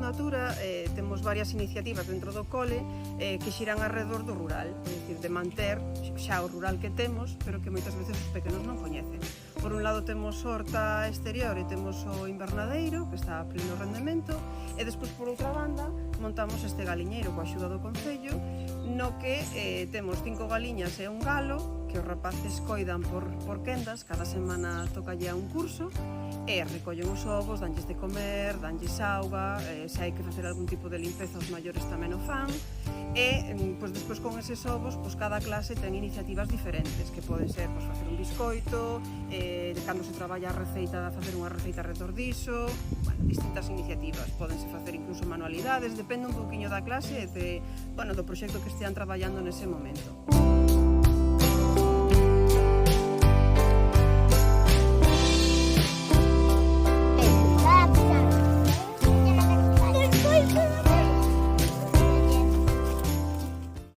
Natura temos varias iniciativas dentro do cole que xiran alrededor do rural, é dicir, de manter xa o rural que temos, pero que moitas veces os pequenos non coñecen. Por un lado temos horta exterior e temos o invernadeiro, que está a pleno rendemento, e despois, por outra banda, montamos este galiñeiro coa axuda do Concello, no que temos 5 galiñas e un galo, que os rapaces coidan por quendas, cada semana tocalle a un curso, e recollen os ovos, danlles de comer, danlles auga, se hai que facer algún tipo de limpeza, os maiores tamén o fan, e despois con eses ovos cada clase ten iniciativas diferentes, que poden ser facer un biscoito, cando se traballa a receita, facer unha receita retordizo, distintas iniciativas, podense facer incluso manualidades, depende un pouquiño da clase e do proxecto que estean traballando nese momento.